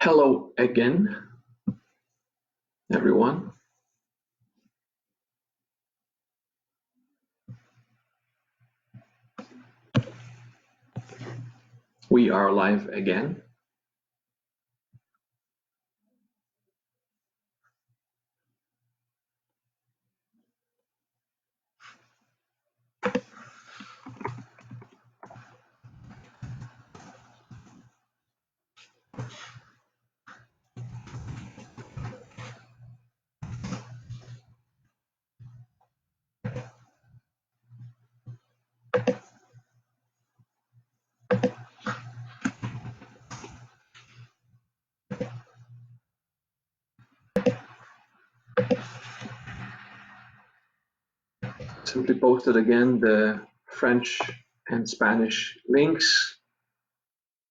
Hello again, everyone. We are live again. Simply posted again the French and Spanish links.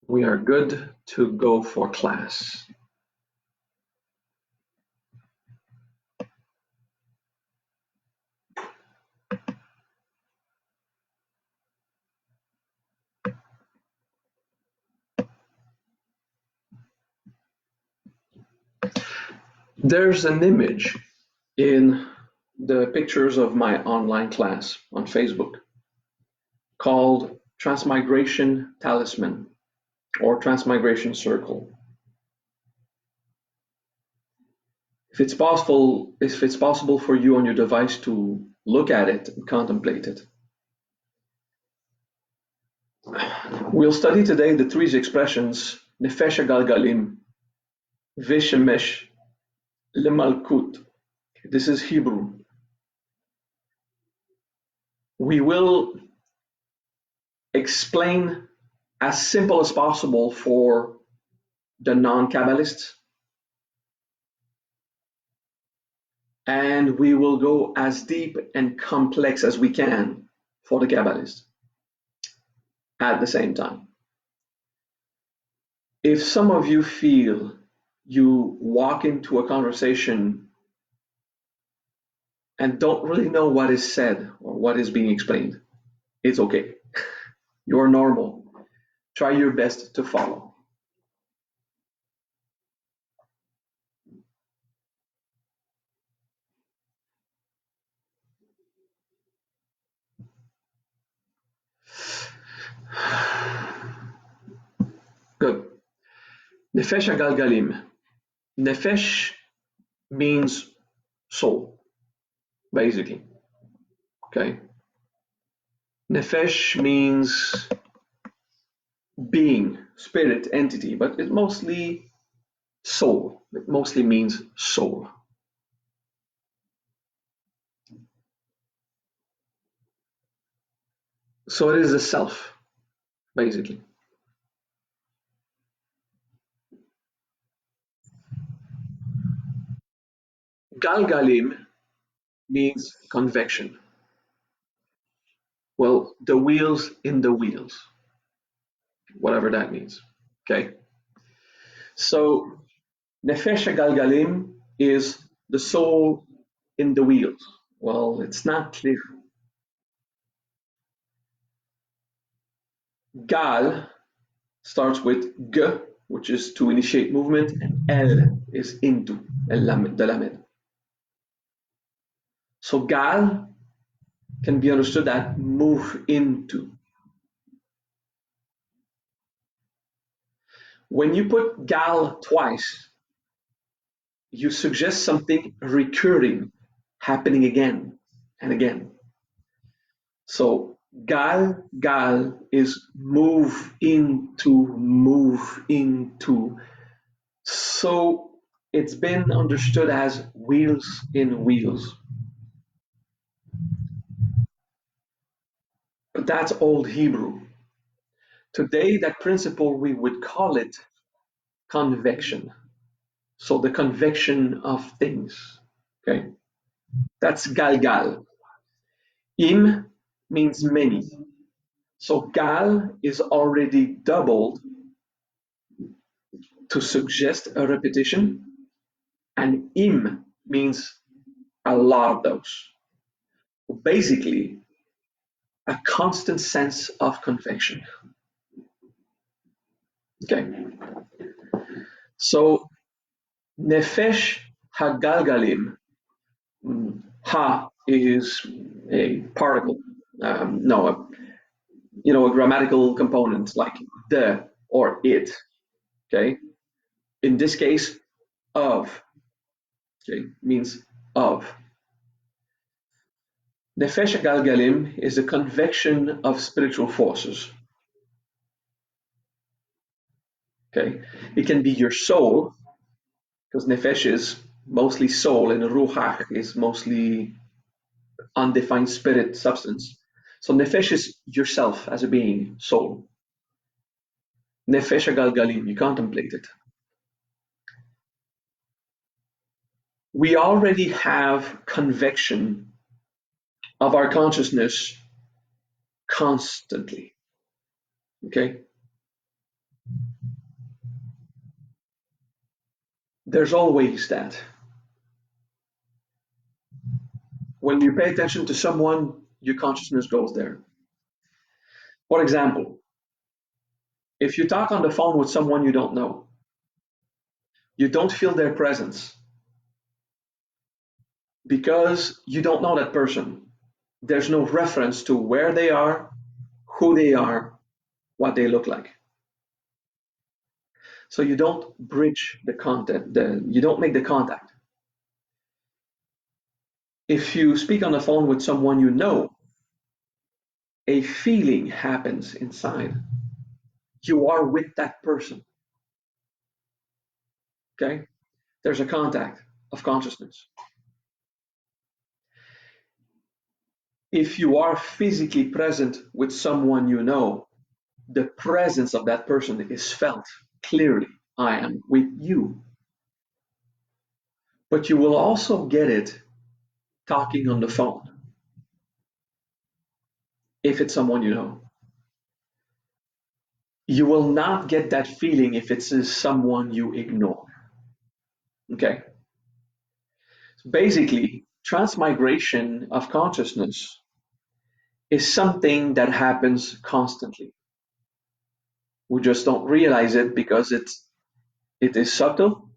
We are good to go for class. There's an image in the pictures of my online class on Facebook called Transmigration Talisman or Transmigration Circle. If it's possible for you on your device to look at it and contemplate it. We'll study today the three expressions Nefesh Galgalim, Vishemesh, Lemalkut. This is Hebrew. We will explain as simple as possible for the non-Kabbalists, and we will go as deep and complex as we can for the Kabbalists at the same time. If some of you feel you walk into a conversation and don't really know what is said or what is being explained, it's okay. You're normal. Try your best to follow. Good. Nefesh Galgalim. Nefesh means soul, basically. Okay. Nefesh means being, spirit, entity, but it mostly soul. It mostly means soul. So it is the self, basically. Galgalim means convection. Well, the wheels in the wheels, whatever that means. Okay. So Nefesh Galgalim is the soul in the wheels. Well, it's not clear. Gal starts with G, which is to initiate movement, and L is into, the lamed. So Gal can be understood as move into. When you put Gal twice, you suggest something recurring, happening again and again. So Gal is move into. So it's been understood as wheels in wheels. But that's Old Hebrew. Today, that principle, we would call it convection. So the convection of things. Okay, that's Galgal. Im means many. So Gal is already doubled to suggest a repetition, and Im means a lot of those. Basically, a constant sense of convection. Okay. So Nefesh Hagalgalim, Ha is a particle, no, a grammatical component like the or it. Okay, in this case, of. Okay, means of. Nefesh Galgalim is a convection of spiritual forces. Okay, it can be your soul, because nefesh is mostly soul, and ruach is mostly undefined spirit substance. So nefesh is yourself as a being, soul. Nefesh Galgalim, you contemplate it. We already have convection of our consciousness constantly. Okay, there's always that. When you pay attention to someone, your consciousness goes there. For example, if you talk on the phone with someone you don't know, you don't feel their presence because you don't know that person. There's no reference to where they are, who they are, what they look like. So you don't bridge the content, you don't make the contact. If you speak on the phone with someone you know, a feeling happens inside. You are with that person. Okay? There's a contact of consciousness. If you are physically present with someone you know, the presence of that person is felt clearly. I am with you. But you will also get it talking on the phone if it's someone you know. You will not get that feeling if it's someone you ignore. Okay? So basically, transmigration of consciousness is something that happens constantly. We just don't realize it because it is subtle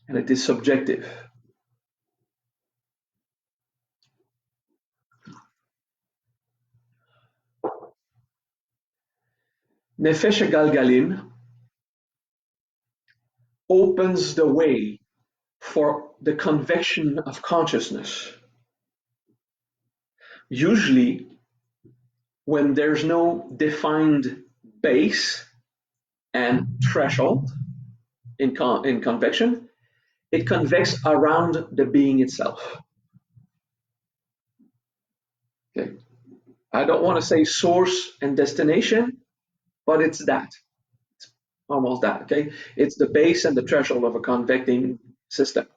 and it is subjective. Nefesh Galgalim opens the way for the convection of consciousness. Usually, when there's no defined base and threshold in convection, it convects around the being itself. Okay. I don't want to say source and destination, but it's that. It's almost that. Okay. It's the base and the threshold of a convecting system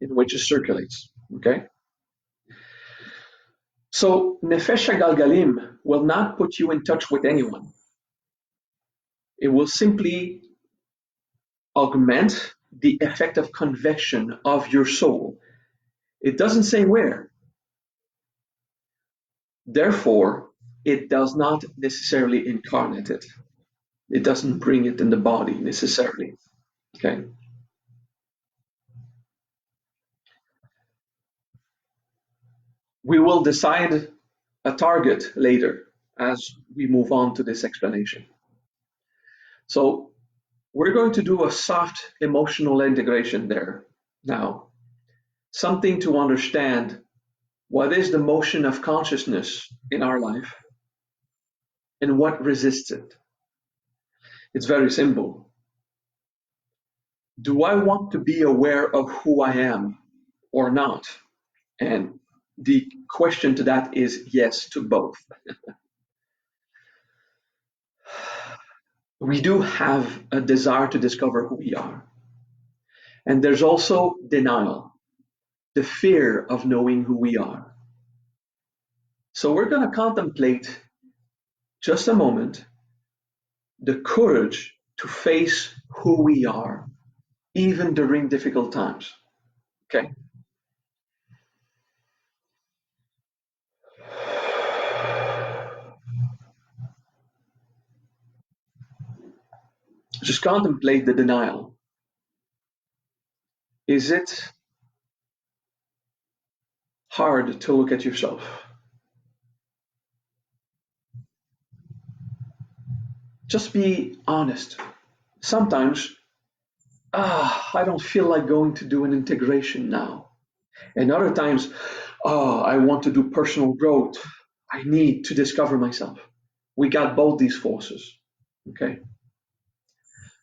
in which it circulates. Okay. So Nefesh Galgalim will not put you in touch with anyone. It will simply augment the effect of convection of your soul. It doesn't say where. Therefore, it does not necessarily incarnate it. It doesn't bring it in the body necessarily. Okay. We will decide a target later as we move on to this explanation. So we're going to do a soft emotional integration there now. Something to understand what is the motion of consciousness in our life and what resists it. It's very simple. Do I want to be aware of who I am or not? And the question to that is yes to both. We do have a desire to discover who we are. And there's also denial, the fear of knowing who we are. So we're going to contemplate just a moment the courage to face who we are, even during difficult times. Okay? Just contemplate the denial. Is it hard to look at yourself? Just be honest. Sometimes, I don't feel like going to do an integration now. And other times, I want to do personal growth. I need to discover myself. We got both these forces. Okay.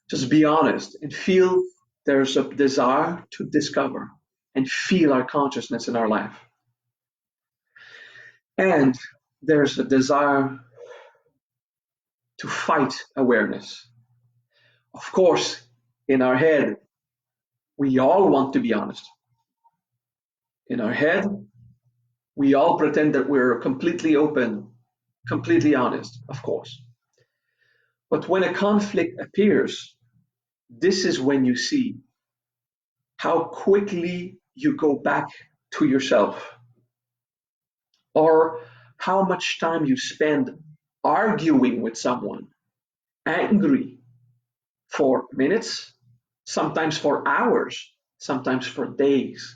Just be honest and feel there's a desire to discover and feel our consciousness in our life. And there's a desire to fight awareness. Of course, in our head, we all want to be honest. In our head, we all pretend that we're completely open, completely honest, of course. But when a conflict appears, this is when you see how quickly you go back to yourself, or how much time you spend arguing with someone, angry for minutes, sometimes for hours, sometimes for days,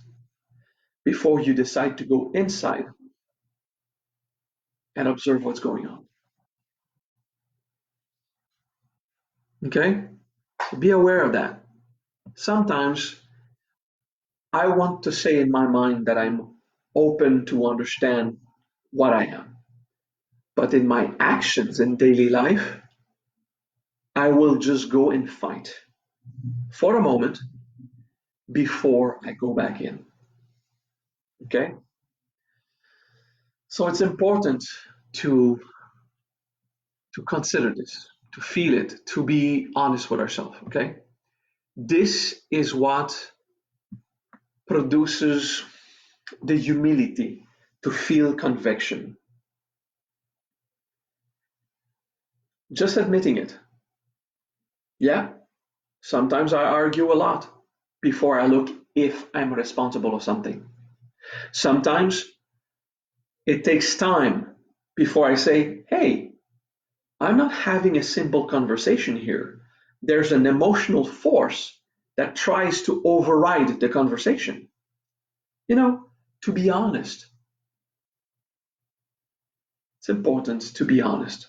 before you decide to go inside and observe what's going on. Okay? So be aware of that. Sometimes I want to say in my mind that I'm open to understand what I am. But in my actions in daily life, I will just go and fight for a moment before I go back in. Okay? So it's important to consider this, to feel it, to be honest with ourselves. Okay? This is what produces the humility to feel conviction. Just admitting it. Yeah, sometimes I argue a lot before I look if I'm responsible of something. Sometimes it takes time before I say, hey, I'm not having a simple conversation here. There's an emotional force that tries to override the conversation. To be honest. It's important to be honest.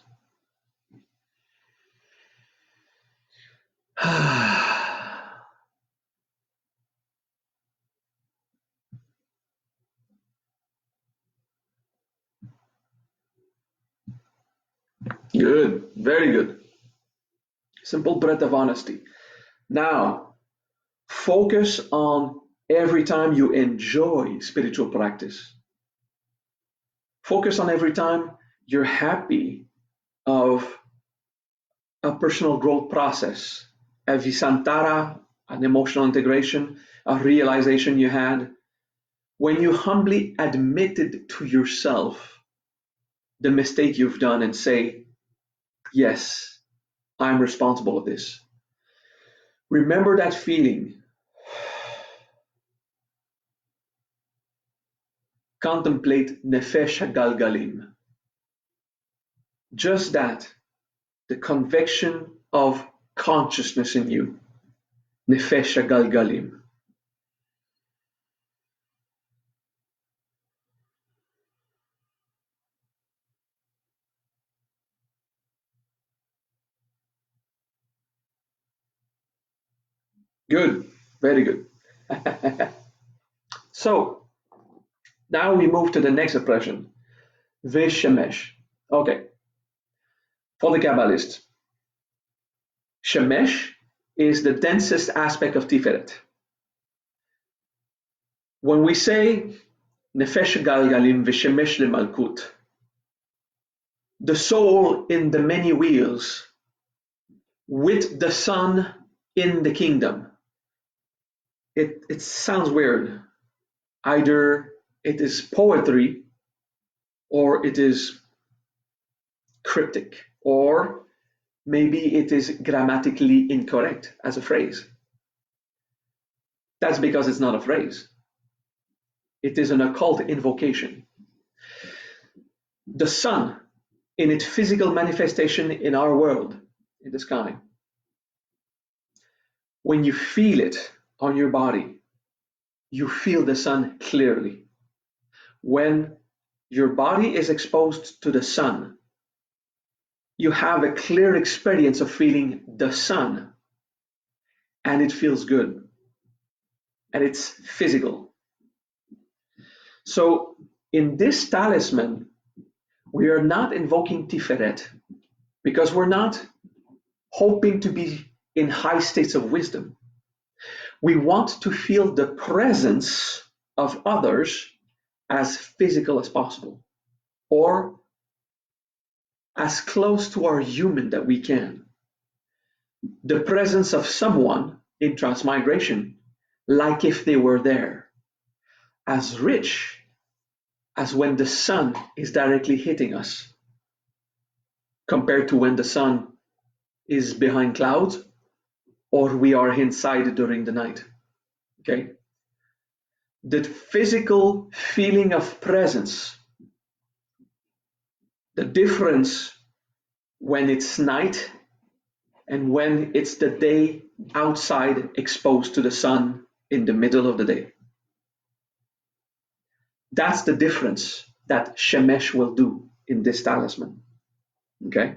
Good, very good. Simple breath of honesty. Now, focus on every time you enjoy spiritual practice. Focus on every time you're happy of a personal growth process, a visantara, an emotional integration, a realization you had. When you humbly admitted to yourself the mistake you've done and say, yes, I'm responsible of this. Remember that feeling. Contemplate nefesh galgalim. Just that, the conviction of consciousness in you. Nefesh galgalim. Good, very good. So, now we move to the next expression, Veshemesh. Okay, for the Kabbalists, Shemesh is the densest aspect of Tiferet. When we say Nefesh Galgalim Veshemesh Lemalkut, the soul in the many wheels with the sun in the kingdom. It sounds weird. Either it is poetry or it is cryptic, or maybe it is grammatically incorrect as a phrase. That's because it's not a phrase. It is an occult invocation. The sun, in its physical manifestation in our world, in the sky, When you feel it on your body, you feel the sun clearly. When your body is exposed to the sun, you have a clear experience of feeling the sun, and it feels good, and it's physical. So in this talisman, we are not invoking Tiferet because we're not hoping to be in high states of wisdom. We want to feel the presence of others as physical as possible, or as close to our human that we can. The presence of someone in transmigration, like if they were there, as rich as when the sun is directly hitting us, compared to when the sun is behind clouds or we are inside during the night. Okay? The physical feeling of presence, the difference when it's night and when it's the day outside exposed to the sun in the middle of the day. That's the difference that Shemesh will do in this talisman. Okay?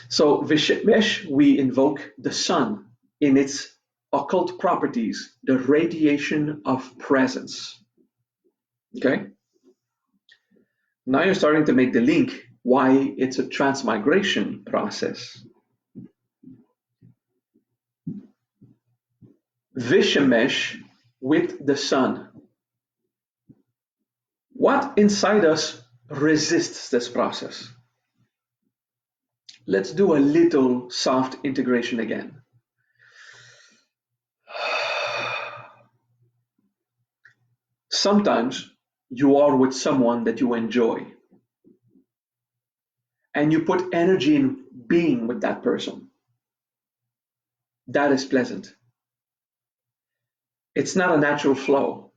So Vishemesh, we invoke the sun in its occult properties, the radiation of presence. Okay? Now you're starting to make the link why it's a transmigration process. Vishemesh with the sun. What inside us resists this process? Let's do a little soft integration again. Sometimes you are with someone that you enjoy, and you put energy in being with that person. That is pleasant. It's not a natural flow.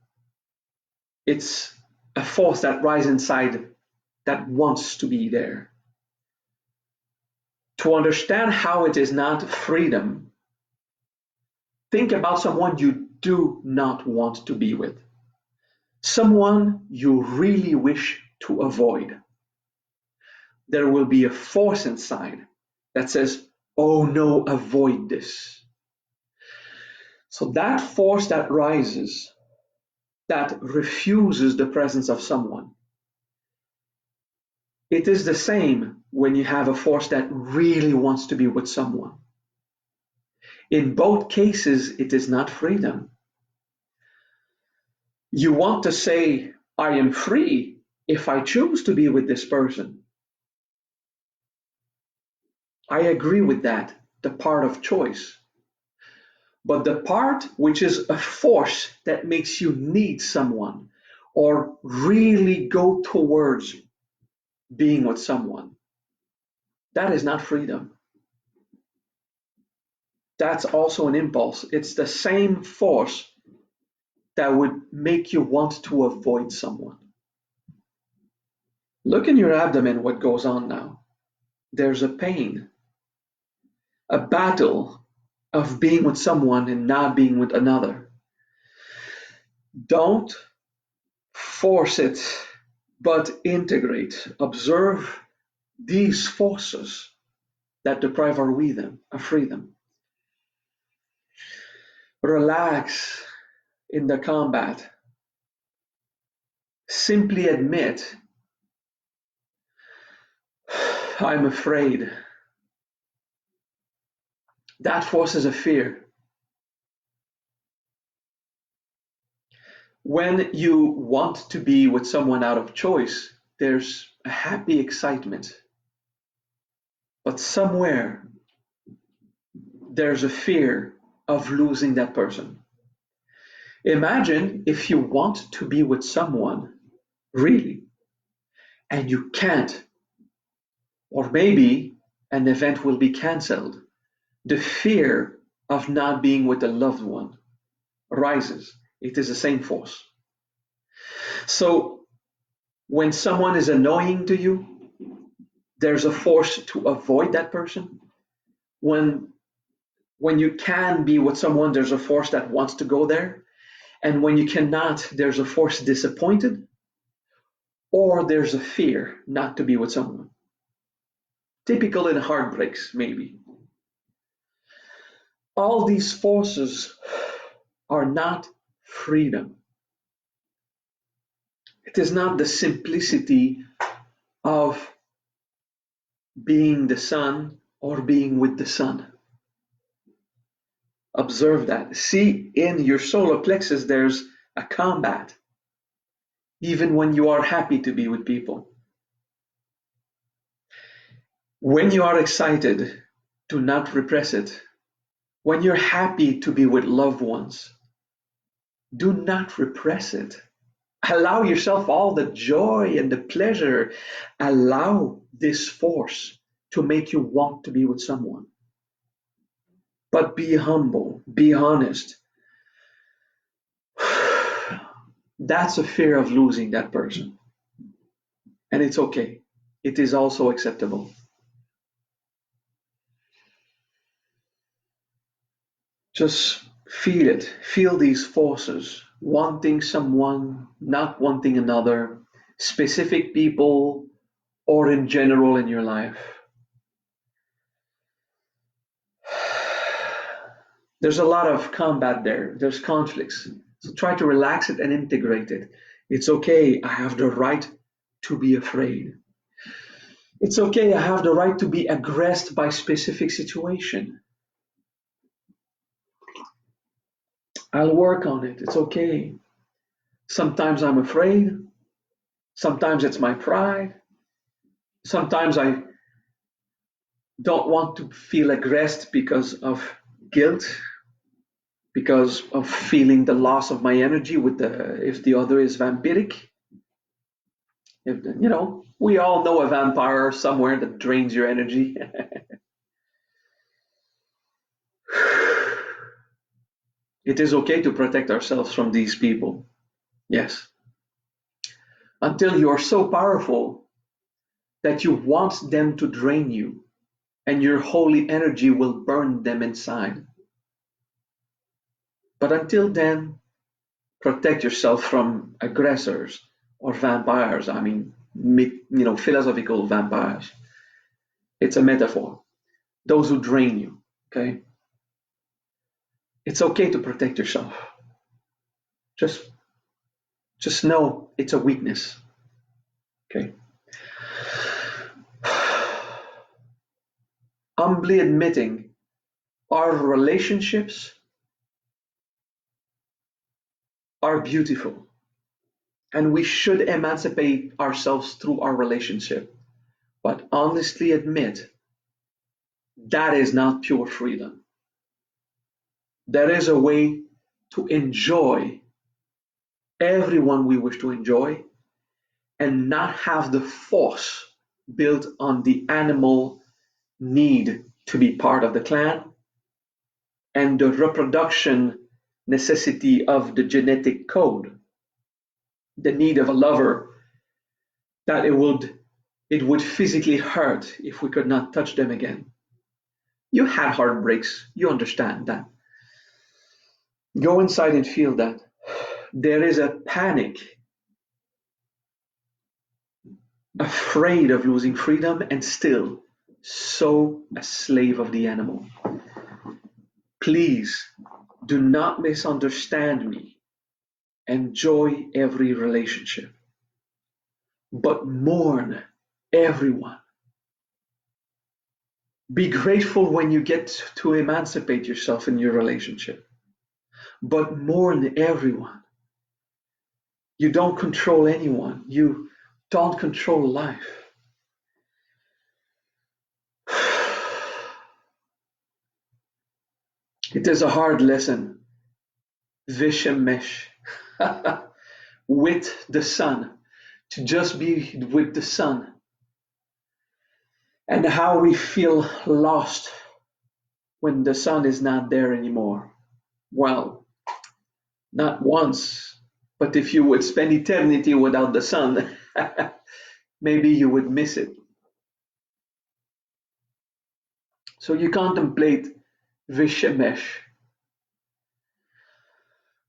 It's a force that rises inside that wants to be there. To understand how it is not freedom, think about someone you do not want to be with, someone you really wish to avoid. There will be a force inside that says, oh no, avoid this. So that force that rises, that refuses the presence of someone, it is the same when you have a force that really wants to be with someone. In both cases, it is not freedom. You want to say, I am free if I choose to be with this person. I agree with that, the part of choice. But the part which is a force that makes you need someone or really go towards being with someone, that is not freedom. That's also an impulse. It's the same force that would make you want to avoid someone. Look in your abdomen what goes on now. There's a pain, a battle of being with someone and not being with another. Don't force it, but integrate. Observe these forces that deprive our freedom. Relax in the combat. Simply admit, I'm afraid. That forces a fear. When you want to be with someone out of choice, there's a happy excitement. But somewhere, there's a fear of losing that person. Imagine if you want to be with someone, really, and you can't, or maybe an event will be cancelled. The fear of not being with a loved one rises. It is the same force. So when someone is annoying to you, there's a force to avoid that person. When When you can be with someone, there's a force that wants to go there. And when you cannot, there's a force disappointed, or there's a fear not to be with someone. Typical in heartbreaks, maybe. All these forces are not freedom. It is not the simplicity of being the sun or being with the sun. Observe that. See, in your solar plexus, there's a combat, even when you are happy to be with people. When you are excited, do not repress it. When you're happy to be with loved ones, do not repress it. Allow yourself all the joy and the pleasure. Allow this force to make you want to be with someone. But be humble, be honest. That's a fear of losing that person. And it's okay. It is also acceptable. Just feel it. Feel these forces. Wanting someone, not wanting another, specific people, or in general in your life. There's a lot of combat there. There's conflicts. So try to relax it and integrate it. It's okay. I have the right to be afraid. It's okay. I have the right to be aggressed by specific situation. I'll work on it. It's okay. Sometimes I'm afraid. Sometimes it's my pride. Sometimes I don't want to feel aggressed because of guilt, because of feeling the loss of my energy with if the other is vampiric. We all know a vampire somewhere that drains your energy. It is okay to protect ourselves from these people. Yes. Until you're so powerful that you want them to drain you and your holy energy will burn them inside. But until then, protect yourself from aggressors or vampires. I mean, philosophical vampires. It's a metaphor. Those who drain you, okay? It's okay to protect yourself. Just know it's a weakness, okay? Humbly admitting our relationships are beautiful and we should emancipate ourselves through our relationship. But honestly admit that is not pure freedom. There is a way to enjoy everyone we wish to enjoy and not have the force built on the animal need to be part of the clan and the reproduction necessity of the genetic code, the need of a lover, that it would physically hurt if we could not touch them again. You had heartbreaks, you understand that. Go inside and feel that. There is a panic, afraid of losing freedom and still so a slave of the animal. Please do not misunderstand me. Enjoy every relationship, but mourn everyone. Be grateful when you get to emancipate yourself in your relationship, but mourn everyone. You don't control anyone. You don't control life. It is a hard lesson. Vishemesh. With the sun. To just be with the sun. And how we feel lost when the sun is not there anymore. Well, not once, but if you would spend eternity without the sun, maybe you would miss it. So you contemplate Vishemesh,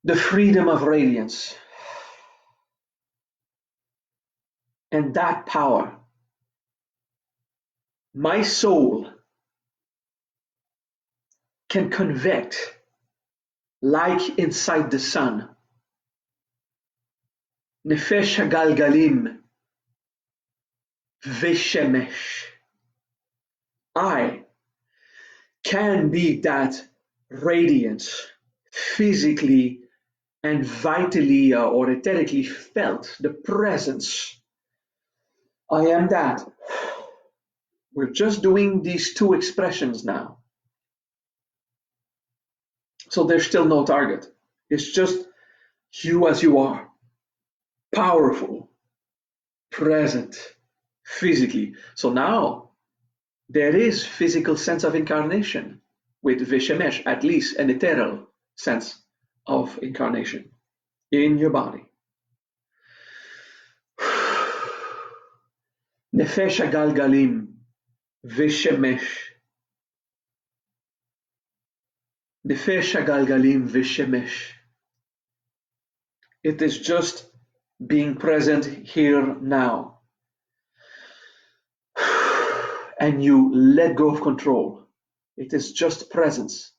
the freedom of radiance. And that power, my soul can convect like inside the sun. Nefesh hagalgalim vishemesh. I can be that radiance physically and vitally or etherically felt, the presence. I am that. We're just doing these two expressions now. So there's still no target. It's just you as you are, powerful, present, physically. So now there is physical sense of incarnation with Vishemesh, at least an ethereal sense of incarnation in your body. Nefesh galgalim Vishemesh. Nefesh galgalim Vishemesh. It is just being present here now. And you let go of control. It is just presence.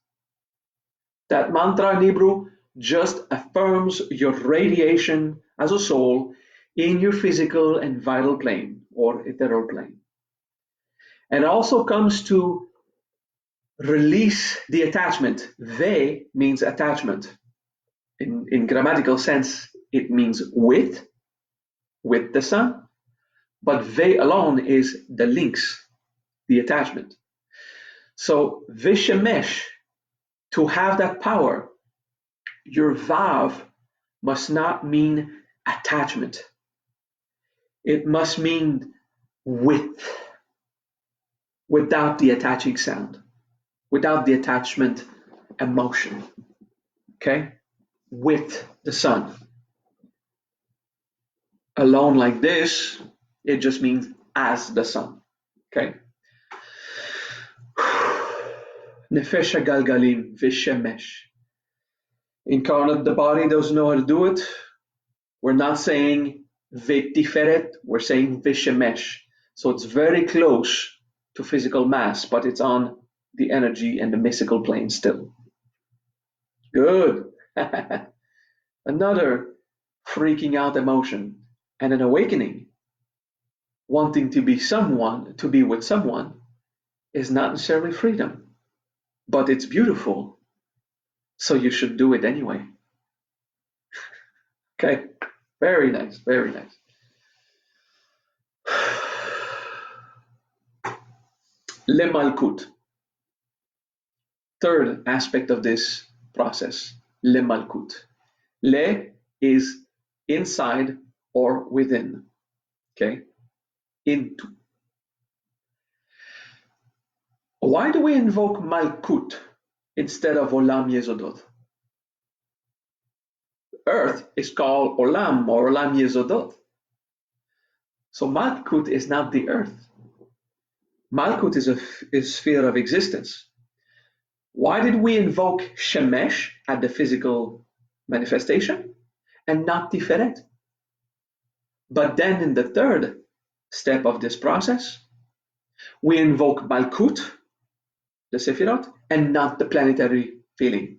That mantra in Hebrew just affirms your radiation as a soul in your physical and vital plane or ethereal plane. And also comes to release the attachment. Ve means attachment. In grammatical sense, it means with the sun, but ve alone is the links, the attachment. So Vishemesh, to have that power, your vav must not mean attachment. It must mean with, without the attaching sound, without the attachment emotion. Okay? With the sun. Alone like this, it just means as the sun. Okay? Nefesh galgalim vishemesh. Incarnate, the body doesn't know how to do it. We're not saying vetiferet, we're saying vishemesh. So it's very close to physical mass, but it's on the energy and the mystical plane still. Good. Another freaking out emotion and an awakening. Wanting to be someone, to be with someone, is not necessarily freedom, but it's beautiful. So you should do it anyway. Okay, very nice, very nice. Le Malkut. Third aspect of this process, Le Malkut. Le is inside or within. Okay, into. Why do we invoke Malkut instead of Olam Yesodot? Earth is called Olam or Olam Yesodot. So Malkut is not the earth. Malkut is a sphere of existence. Why did we invoke Shemesh at the physical manifestation and not Tiferet? But then in the third step of this process, we invoke Malkut, the Sephirot, and not the planetary feeling.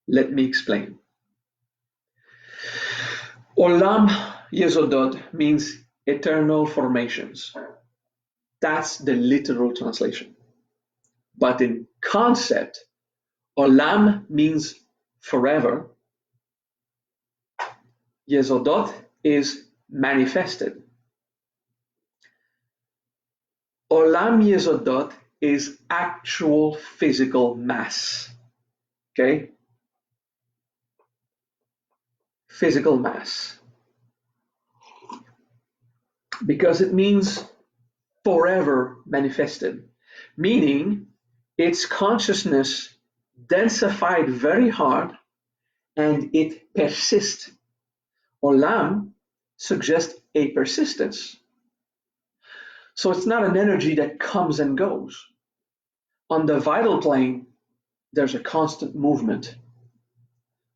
Let me explain. Olam Yesodot means eternal formations. That's the literal translation. But in concept, Olam means forever. Yesodot is manifested. Olam Yesodot is actual physical mass. Okay? Physical mass. Because it means forever manifested, meaning its consciousness densified very hard and it persists. Olam suggests a persistence. So it's not an energy that comes and goes. On the vital plane, there's a constant movement.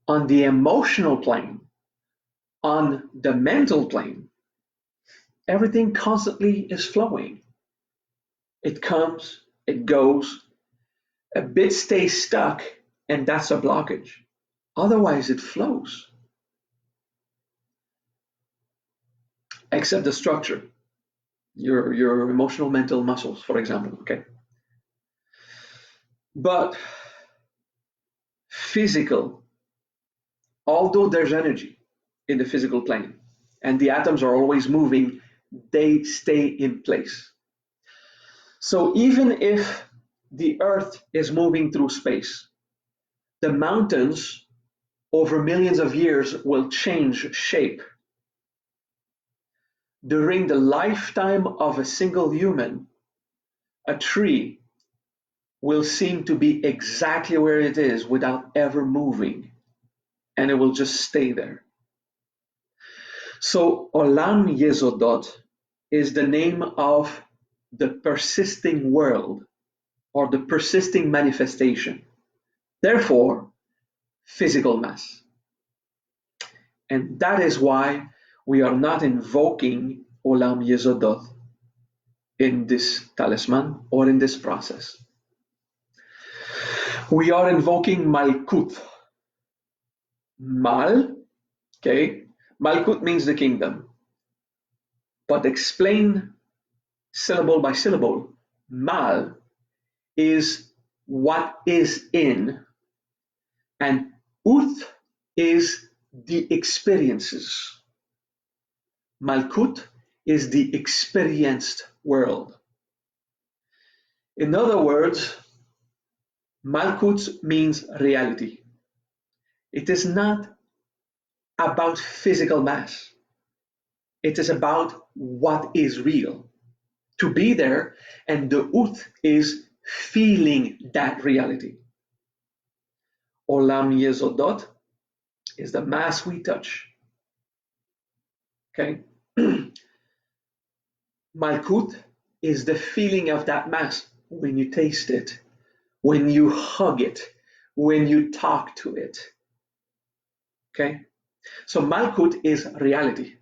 On the emotional plane, on the mental plane, everything constantly is flowing. It comes, it goes, a bit stays stuck, and that's a blockage. Otherwise, it flows, except the structure, your emotional mental muscles, for example. Okay. But physical, although there's energy in the physical plane and the atoms are always moving, they stay in place. So even if the Earth is moving through space, the mountains over millions of years will change shape. During the lifetime of a single human, a tree will seem to be exactly where it is without ever moving, and it will just stay there. So Olam Yesodot is the name of the persisting world or the persisting manifestation. Therefore, physical mass. And that is why we are not invoking Olam Yesodot in this talisman or in this process. We are invoking Malkut. Mal, okay? Malkut means the kingdom. But explain syllable by syllable. Mal is what is in, and Ut is the experiences. Malkut is the experienced world. In other words, Malkut means reality. It is not about physical mass. It is about what is real. To be there, and the Ut is feeling that reality. Olam Yesodot is the mass we touch. Okay? Malkut is the feeling of that mass when you taste it, when you hug it, when you talk to it. Okay? So Malkut is reality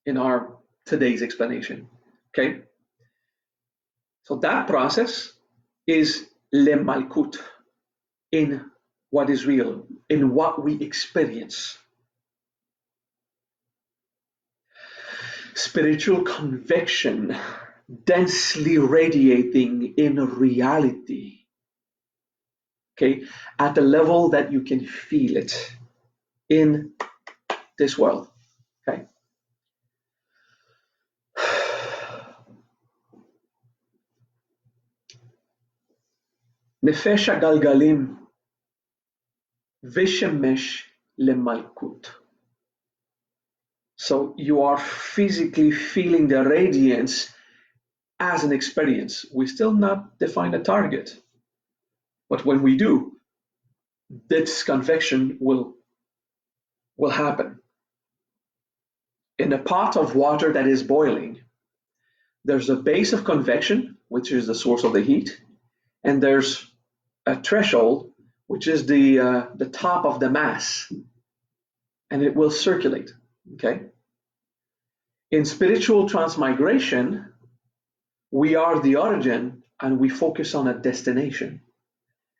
in our today's explanation. Okay? So that process is Le Malkut, in what is real, in what we experience. Spiritual conviction, densely radiating in reality, okay, at a level that you can feel it in this world, okay. Nefesh galgalim vishemesh lemalkut. So you are physically feeling the radiance as an experience. We still not define a target, but when we do, this convection will happen. In a pot of water that is boiling, there's a base of convection, which is the source of the heat, and there's a threshold, which is the top of the mass, and it will circulate. Okay. In spiritual transmigration, we are the origin, and we focus on a destination,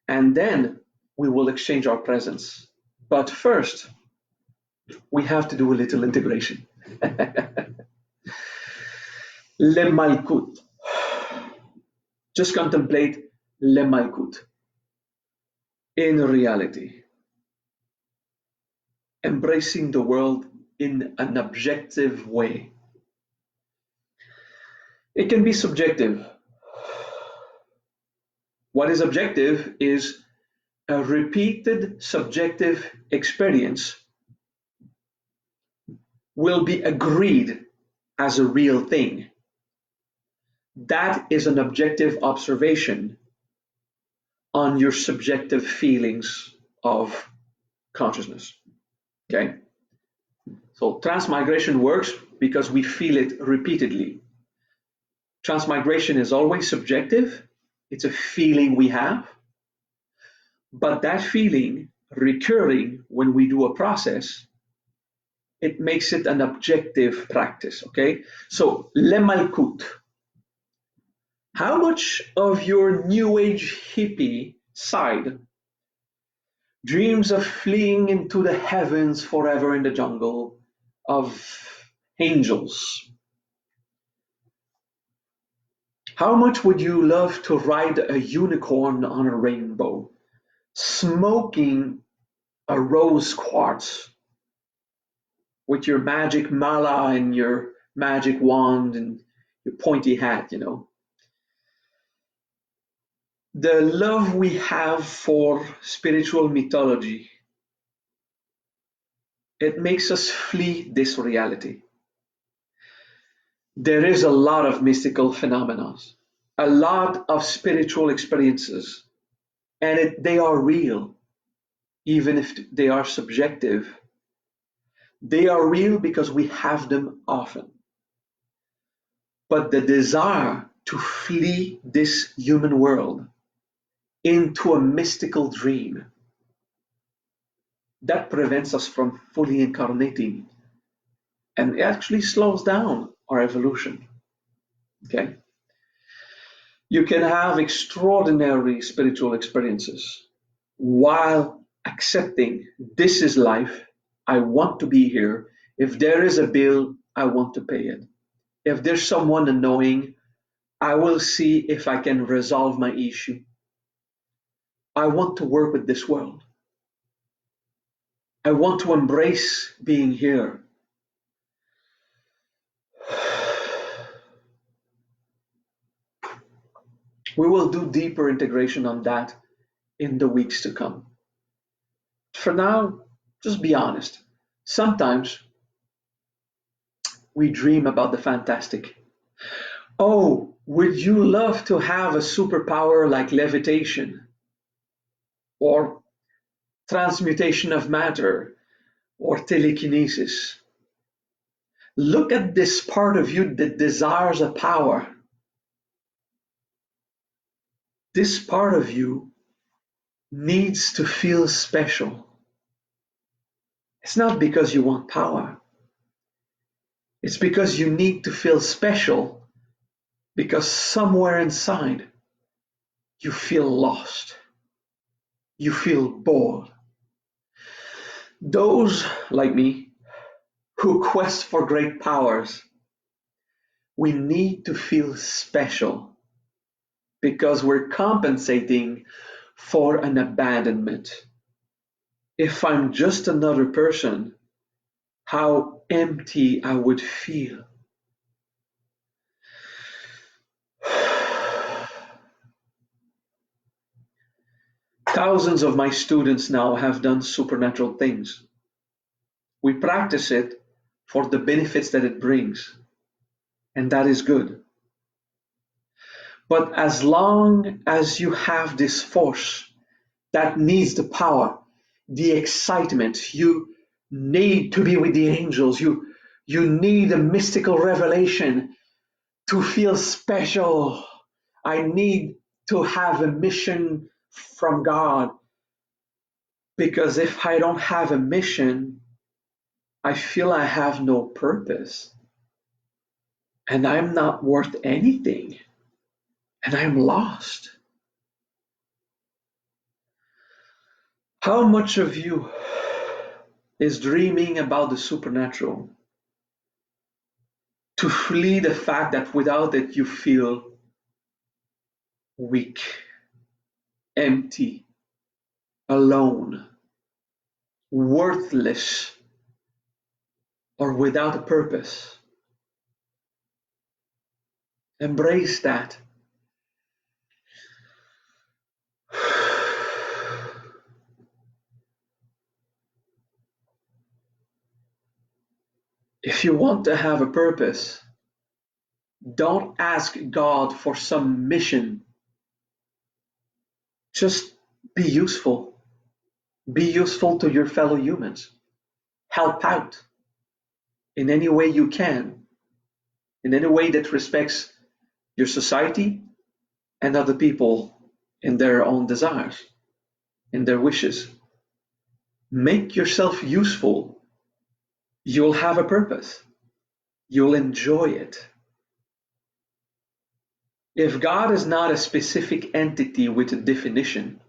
and then we will exchange our presence. But first, we have to do a little integration. Le Malkut. Just contemplate Le Malkut in reality, embracing the world in an objective way. It can be subjective. What is objective is a repeated subjective experience will be agreed as a real thing. That is an objective observation on your subjective feelings of consciousness. Okay? So transmigration works because we feel it repeatedly. Transmigration is always subjective. It's a feeling we have. But that feeling recurring when we do a process, it makes it an objective practice. Okay, so lemalkut. How much of your new age hippie side dreams of fleeing into the heavens forever in the jungle of angels? How much would you love to ride a unicorn on a rainbow, smoking a rose quartz with your magic mala and your magic wand and your pointy hat, you know? The love we have for spiritual mythology, it makes us flee this reality. There is a lot of mystical phenomena, a lot of spiritual experiences, and they are real, even if they are subjective. They are real because we have them often. But the desire to flee this human world into a mystical dream, that prevents us from fully incarnating and it actually slows down our evolution. Okay? You can have extraordinary spiritual experiences while accepting this is life. I want to be here. If there is a bill, I want to pay it. If there's someone annoying, I will see if I can resolve my issue. I want to work with this world. I want to embrace being here. We will do deeper integration on that in the weeks to come. For now, just be honest. Sometimes we dream about the fantastic. Oh, would you love to have a superpower like levitation or transmutation of matter or telekinesis? Look at this part of you that desires a power. This part of you needs to feel special. It's not because you want power. It's because you need to feel special because somewhere inside you feel lost. You feel bored. Those like me who quest for great powers, we need to feel special because we're compensating for an abandonment. If I'm just another person, how empty I would feel. Thousands of my students now have done supernatural things. We practice it for the benefits that it brings, and that is good. But as long as you have this force that needs the power, the excitement, you need to be with the angels, you need a mystical revelation to feel special. I need to have a mission from God because if I don't have a mission, I feel I have no purpose and I'm not worth anything and I'm lost. How much of you is dreaming about the supernatural to flee the fact that without it you feel weak, empty, alone, worthless, or without a purpose? Embrace that. If you want to have a purpose, don't ask God for some mission. Just be useful. Be useful to your fellow humans. Help out in any way you can, in any way that respects your society and other people in their own desires. and their wishes. Make yourself useful. You'll have a purpose. You'll enjoy it. If God is not a specific entity with a definition,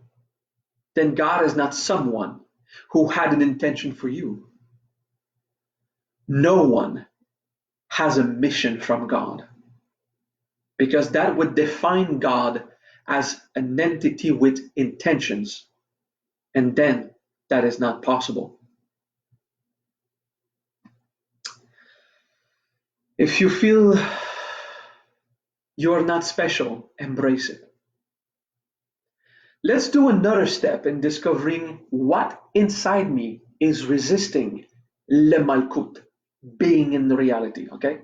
then God is not someone who had an intention for you. No one has a mission from God, because that would define God as an entity with intentions, and then that is not possible. If you feel you are not special, embrace it. Let's do another step in discovering what inside me is resisting le malkut, being in reality, okay?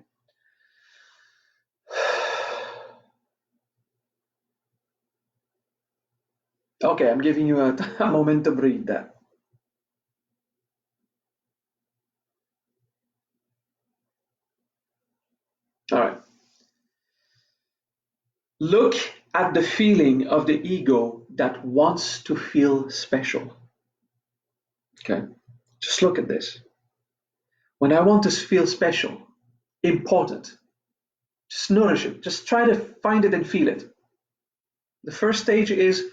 Okay, I'm giving you a moment to breathe that. All right. Look at the feeling of the ego that wants to feel special. Okay? Just look at this. When I want to feel special, important, just nourish it. Just try to find it and feel it. The first stage is,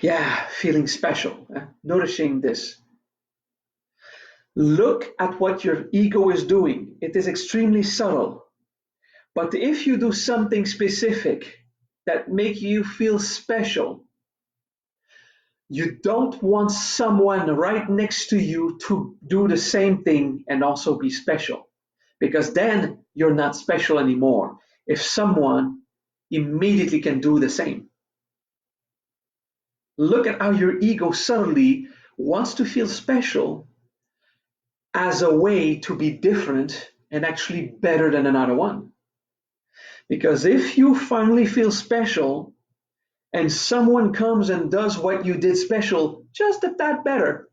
yeah, feeling special, nourishing this. Look at what your ego is doing. It is extremely subtle. But if you do something specific that make you feel special, you don't want someone right next to you to do the same thing and also be special, because then you're not special anymore if someone immediately can do the same. Look at how your ego subtly wants to feel special as a way to be different and actually better than another one. Because if you finally feel special and someone comes and does what you did special just a tad better,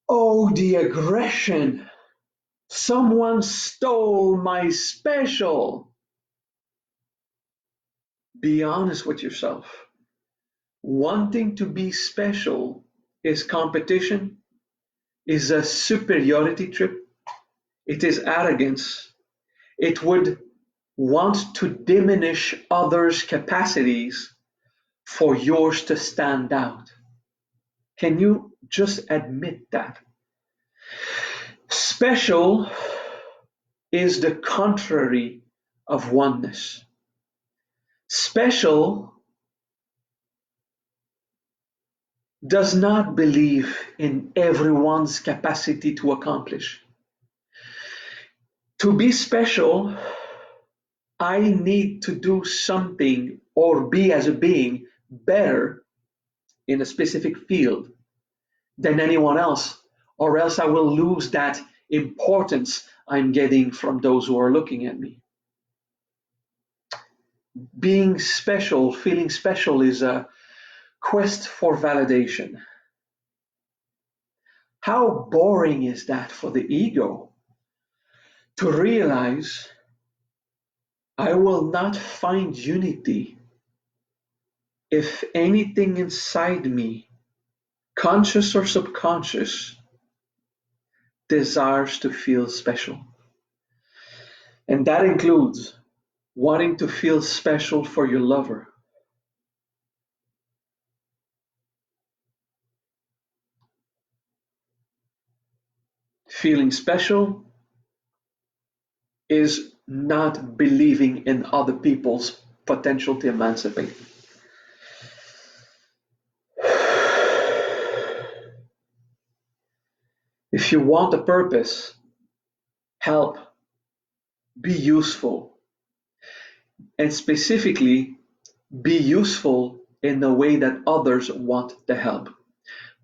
oh, the aggression. Someone stole my special. Be honest with yourself. Wanting to be special is competition, is a superiority trip, it is arrogance. It would want to diminish others' capacities for yours to stand out. Can you just admit that? Special is the contrary of oneness. Special does not believe in everyone's capacity to accomplish. To be special, I need to do something or be as a being better in a specific field than anyone else, or else I will lose that importance I'm getting from those who are looking at me. Being special, feeling special is a quest for validation. How boring is that for the ego to realize I will not find unity if anything inside me, conscious or subconscious, desires to feel special. And that includes wanting to feel special for your lover. Feeling special is not believing in other people's potential to emancipate. If you want a purpose, help, be useful, and specifically be useful in the way that others want the help.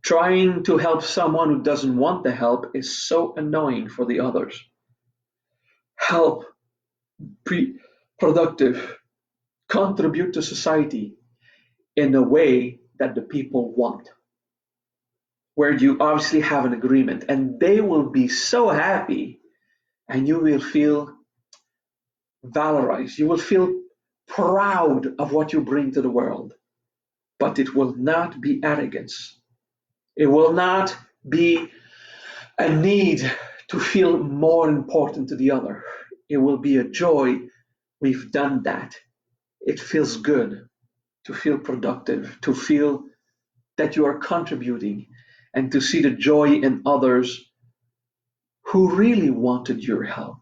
Trying to help someone who doesn't want the help is so annoying for the others. Help, be productive, contribute to society in a way that the people want, where you obviously have an agreement, and they will be so happy, and you will feel valorized. You will feel proud of what you bring to the world. but it will not be arrogance. It will not be a need to feel more important to the other. It will be a joy. We've done that. It feels good to feel productive, to feel that you are contributing, and to see the joy in others who really wanted your help.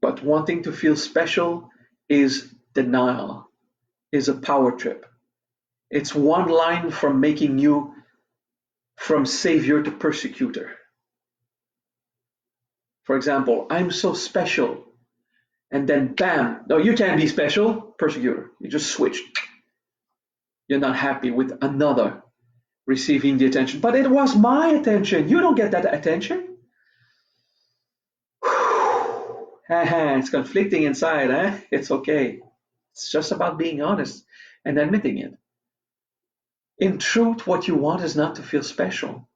But wanting to feel special is denial, is a power trip. It's one line from making you from savior to persecutor. For example, I'm so special, and then bam, no, you can't be special, persecutor. You just switched. You're not happy with another receiving the attention. But it was my attention. You don't get that attention. It's conflicting inside, eh? It's okay. It's just about being honest and admitting it. In truth, what you want is not to feel special.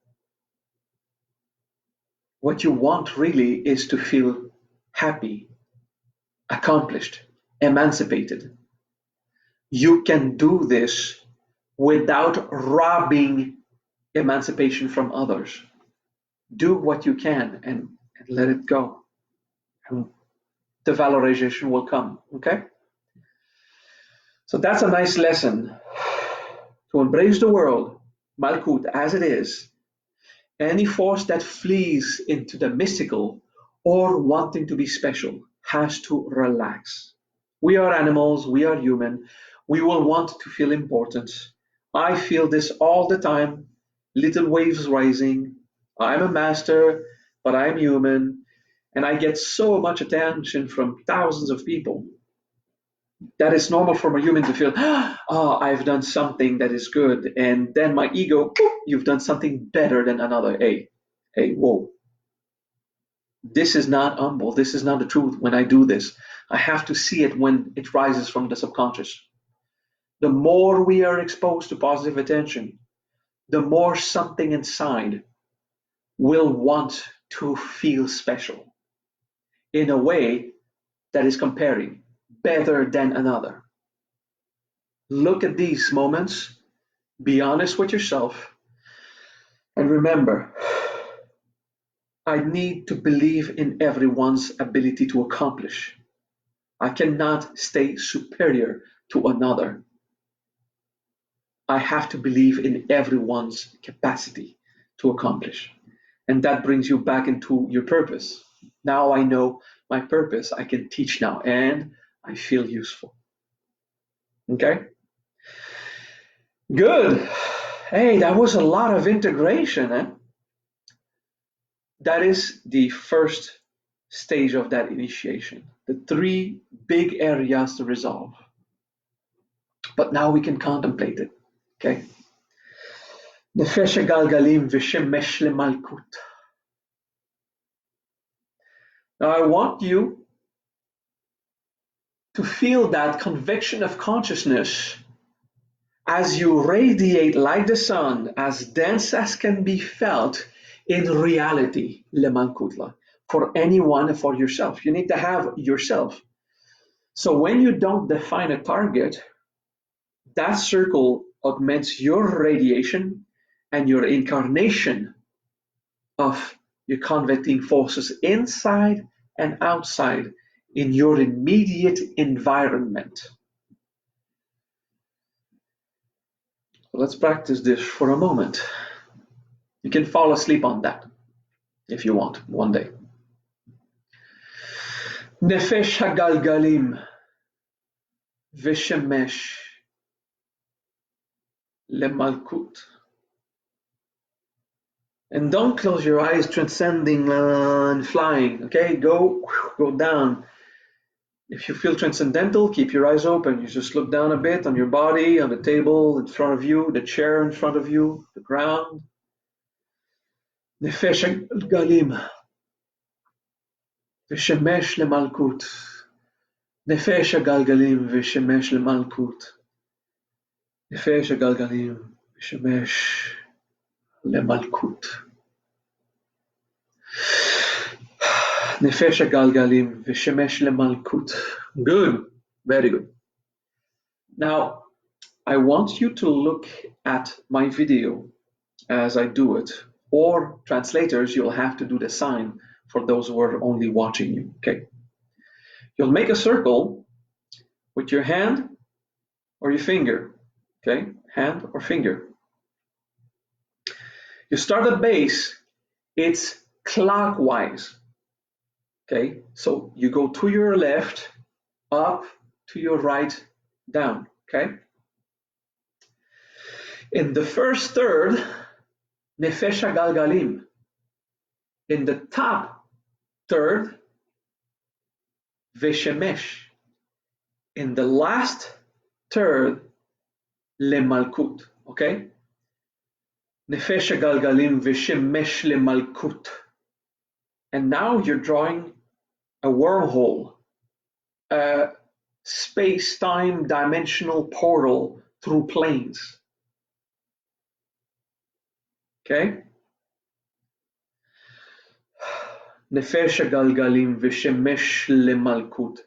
What you want really is to feel happy, accomplished, emancipated. You can do this without robbing emancipation from others. Do what you can and let it go. And the valorization will come. Okay? So that's a nice lesson. To embrace the world, Malkut, as it is, any force that flees into the mystical or wanting to be special has to relax. We are animals, we are human, we will want to feel important. I feel this all the time, little waves rising. I'm a master, but I'm human, and I get so much attention from thousands of people. That is normal for a human to feel, oh, I've done something that is good. And then my ego, you've done something better than another. Hey, whoa. This is not humble. This is not the truth when I do this. I have to see it when it rises from the subconscious. The more we are exposed to positive attention, the more something inside will want to feel special in a way that is comparing better than another. Look at these moments, be honest with yourself, and remember, I need to believe in everyone's ability to accomplish. I cannot stay superior to another. I have to believe in everyone's capacity to accomplish. And that brings you back into your purpose. Now I know my purpose. I can teach now and I feel useful. Okay? Good. Hey, that was a lot of integration. Eh? That is the first stage of that initiation. The three big areas to resolve. But now we can contemplate it. Okay? נפש הגלגלים ושמש למלכות. Now I want you to feel that conviction of consciousness as you radiate like the sun, as dense as can be felt in reality, lemalkutla, for anyone and for yourself. You need to have yourself. So when you don't define a target, that circle augments your radiation and your incarnation of your convecting forces inside and outside in your immediate environment. Let's practice this for a moment. You can fall asleep on that if you want one day. Nefesh hagalgalim vishemesh lemalkut. And don't close your eyes, transcending and flying. Okay, go down. If you feel transcendental, keep your eyes open. You just look down a bit on your body, on the table in front of you, the chair in front of you, the ground. Nefesh galim, v'shemesh lemalkut. Nefesh galgalim v'shemesh lemalkut. Nefesh galgalim v'shemesh lemalkut. Nefesh galgalim v'shemesh lemalkut. Good, very good. Now, I want you to look at my video as I do it, or translators, you'll have to do the sign for those who are only watching you, okay? You'll make a circle with your hand or your finger, okay? Hand or finger. You start at base, it's clockwise, okay? So you go to your left, up, to your right, down, okay? In the first third, Nefesh Galgalim. In the top third, Veshemesh. In the last third, Lemalkut. Okay? Nefesh Galgalim Veshemesh Lemalkut. And now you're drawing a wormhole, a space-time dimensional portal through planes. Okay? Nefesh Galgalim Veshemesh Lemalkut.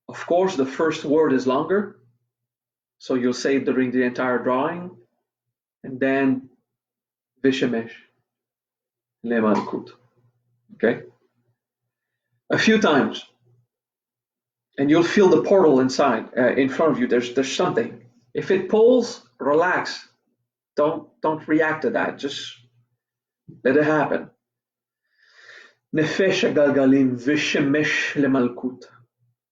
Of course, the first word is longer, so you'll say it during the entire drawing, and then Vishemesh Lemalkut. Okay? A few times, and you'll feel the portal inside, in front of you. There's something. If it pulls, relax. Don't react to that. Just let it happen. Nefesh Galgalim Vishemesh Lemalkut.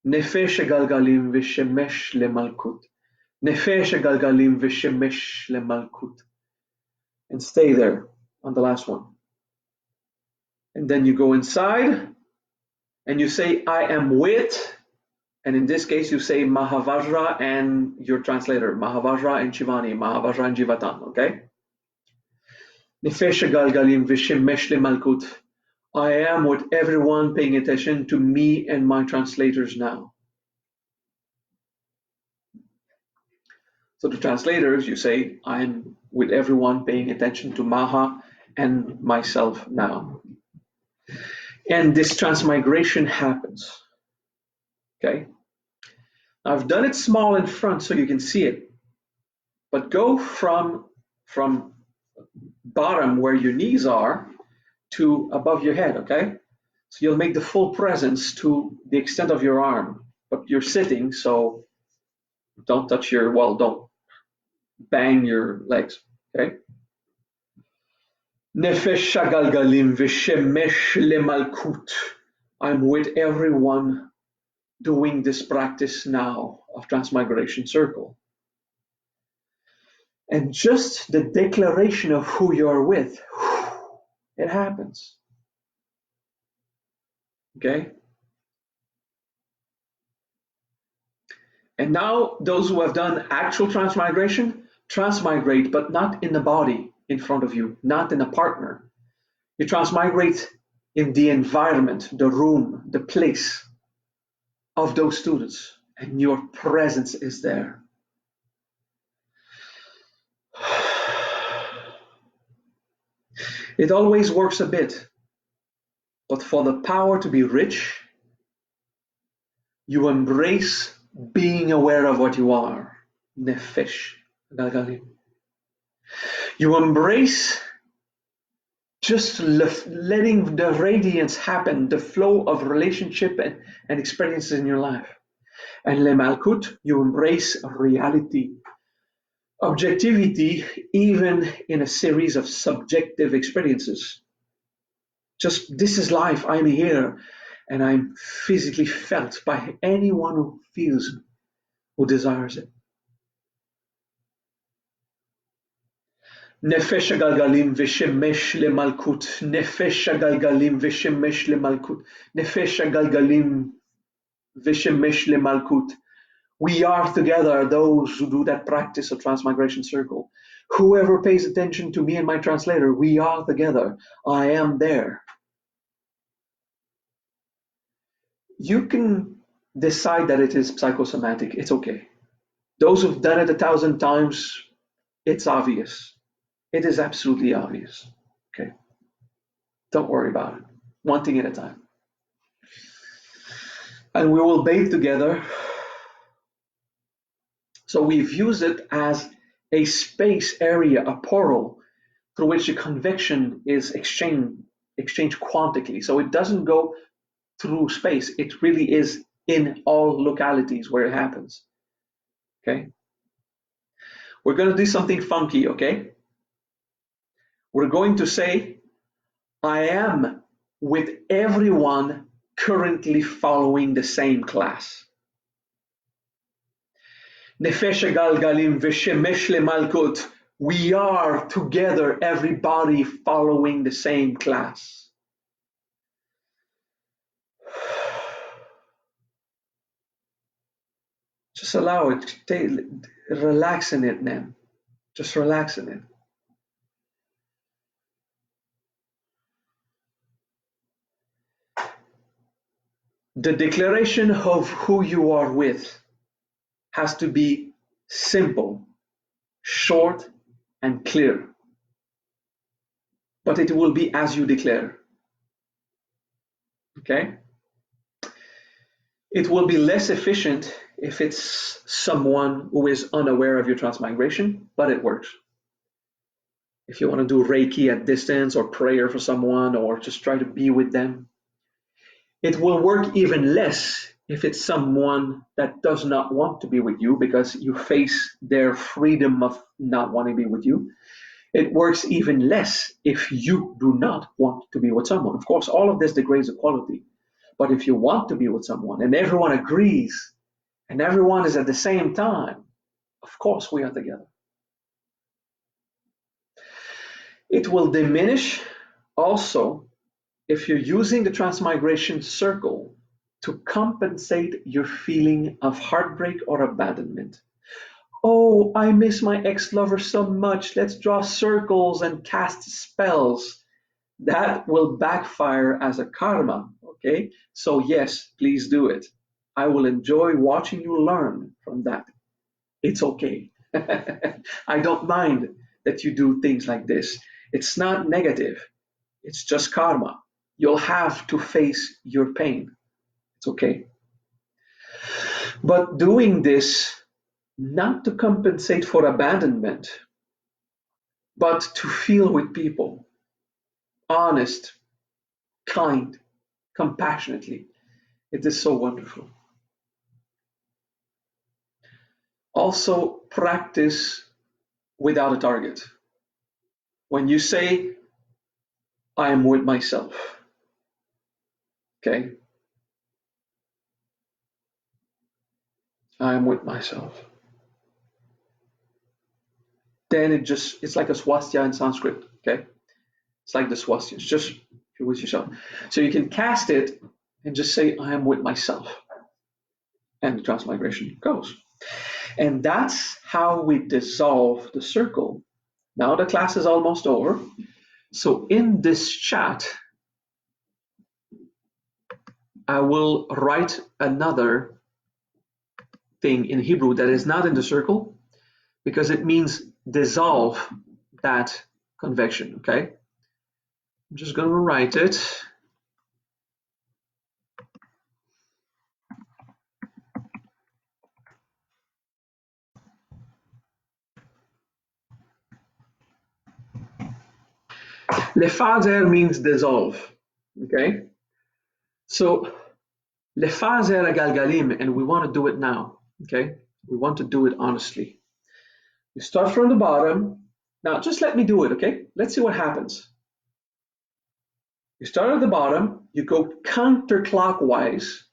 Nefesh Galgalim Vishemesh Lemalkut. Nefesh Galgalim Vishemesh Lemalkut. And stay there on the last one. And then you go inside and you say, I am with, and in this case you say Mahavajra and your translator, Mahavajra and Shivani, Mahavajra and Jivatan, okay? Nefesh Galgalim Vishemesh Lemalkut. I am with everyone paying attention to me and my translators now. So the translators, you say, I'm with everyone paying attention to Maha and myself now. And this transmigration happens. Okay? I've done it small in front so you can see it. But go from bottom where your knees are to above your head, okay? So you'll make the full presence to the extent of your arm. But you're sitting, so don't touch your, well, don't bang your legs, okay? Nefesh Galgalim Vishemesh Lemalkut. I'm with everyone doing this practice now of Transmigration Circle. And just the declaration of who you're with, it happens. Okay? And now those who have done actual transmigration, transmigrate, but not in the body in front of you, not in a partner. You transmigrate in the environment, the room, the place of those students, and your presence is there. It always works a bit, but for the power to be rich, you embrace being aware of what you are. Nefesh Galgalim. You embrace just letting the radiance happen, the flow of relationship and experiences in your life. And Le Malkut, you embrace reality, objectivity, even in a series of subjective experiences. Just, this is life, I'm here, and I'm physically felt by anyone who feels, who desires it. Nefesh Galgalim Vishemesh Lemalkut. Nefesh Galgalim Vishemesh Lemalkut. Nefesh Galgalim Vishemesh Lemalkut. We are together, those who do that practice of Transmigration Circle. Whoever pays attention to me and my translator, we are together. I am there. You can decide that it is psychosomatic. It's okay. Those who've done it 1,000 times, it's obvious. It is absolutely obvious. Okay. Don't worry about it. One thing at a time. And we will bathe together So we've used it as a space area, a portal through which the convection is exchanged quantically. So it doesn't go through space. It really is in all localities where it happens. Okay. We're going to do something funky. Okay. We're going to say, I am with everyone currently following the same class. Nefesh galgalim v'shemesh lemalkut. We are together, everybody following the same class. Just allow it. Relax in it, man. Just relax in it. The declaration of who you are with has to be simple, short, and clear. But it will be as you declare. Okay? It will be less efficient if it's someone who is unaware of your transmigration, but it works. If you want to do Reiki at distance or prayer for someone or just try to be with them, it will work even less if it's someone that does not want to be with you because you face their freedom of not wanting to be with you. It works even less if you do not want to be with someone. Of course, all of this degrades equality. But if you want to be with someone and everyone agrees and everyone is at the same time, of course we are together. It will diminish also if you're using the Transmigration Circle to compensate your feeling of heartbreak or abandonment. Oh, I miss my ex-lover so much. Let's draw circles and cast spells. That will backfire as a karma, okay? So yes, please do it. I will enjoy watching you learn from that. It's okay. I don't mind that you do things like this. It's not negative. It's just karma. You'll have to face your pain. It's okay. But doing this not to compensate for abandonment, but to feel with people, honest, kind, compassionately. It is so wonderful. Also, practice without a target. When you say, I am with myself, okay? I am with myself. Then it's like a swastika in Sanskrit, okay? It's like the swastika, it's just you're with yourself. So you can cast it and just say, I am with myself. And the transmigration goes. And that's how we dissolve the circle. Now the class is almost over. So in this chat, I will write another thing in Hebrew that is not in the circle because it means dissolve that convection, okay? I'm just going to write it. Lefazer means dissolve, okay? So lefazer galgalim, and we want to do it now, okay? We want to do it honestly. You start from the bottom. Now just let me do it, okay? Let's see what happens. You start at the bottom, you go counterclockwise,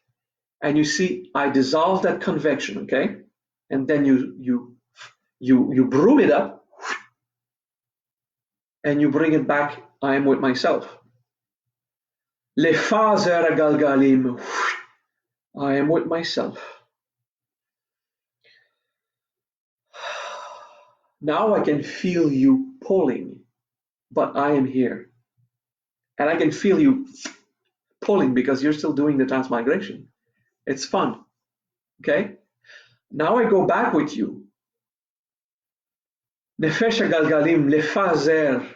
and you see I dissolve that convection, okay? And then you brew it up, and you bring it back. I am with myself. Lefazer galgalim. I am with myself. Now I can feel you pulling, but I am here. And I can feel you pulling because you're still doing the transmigration. It's fun. Okay? Now I go back with you. Nefesh galgalim lefazer.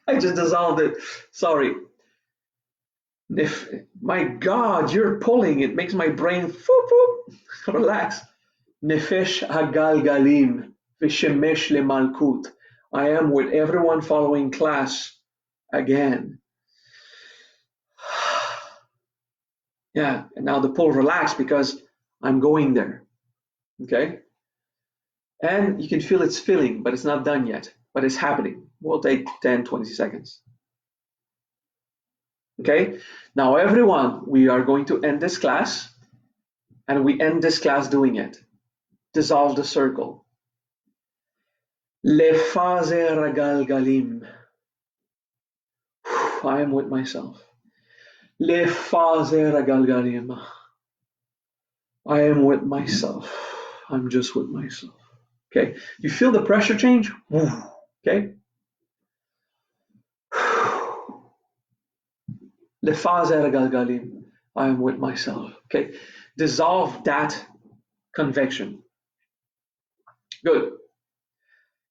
I just dissolved it. Sorry. My God, you're pulling. It makes my brain relax. Nefesh hagalgalim vishemesh lemalkut. I am with everyone following class again. Yeah, and now the pull relax because I'm going there. Okay? And you can feel it's filling, but it's not done yet. But it's happening. We'll take 10, 20 seconds. Okay? Now everyone, we are going to end this class, and we end this class doing it. Dissolve the circle. Lefaze ragalgalim. I am with myself. Lefaze ragalgalim. I am with myself. I'm just with myself. Okay? You feel the pressure change? Okay? Lefaze ragalgalim. I am with myself. Okay? Dissolve that convection. Good.